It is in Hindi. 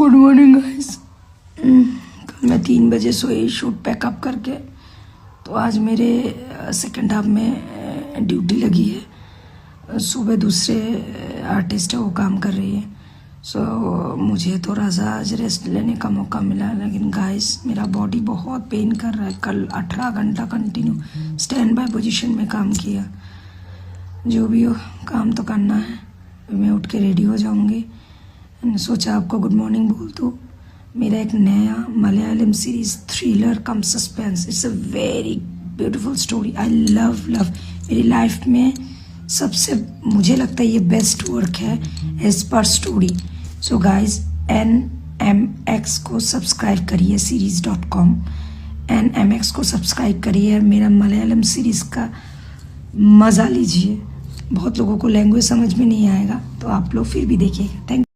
Good morning guys. कल मैं 3 बजे सोई शूट पैकअप करके, तो आज मेरे सेकंड हाफ में ड्यूटी लगी है। सुबह दूसरे आर्टिस्ट है वो काम कर रही है, सो मुझे थोड़ा सा आज रेस्ट लेने का मौका मिला। लेकिन गाइस मेरा बॉडी बहुत पेन कर रहा है। कल 18 घंटा कंटिन्यू स्टैंड बाय पोजीशन में काम किया। जो भी हो काम तो करना है। मैं उठ के रेडी हो जाऊंगी। सोचा आपको गुड मॉर्निंग बोल दूँ। मेरा एक नया Malayalam series thriller cum suspense, it's a very beautiful story. I love मेरी लाइफ में सबसे मुझे लगता है ये बेस्ट वर्क है as per story. So guys NMX को सब्सक्राइब करिए, series.com NMX को सब्सक्राइब करिए, मेरा मलयालम सीरीज़ का मज़ा लीजिए। बहुत लोगों को लैंग्वेज समझ में नहीं आएगा, तो आप लोग फिर भी देखिएगा। थैंक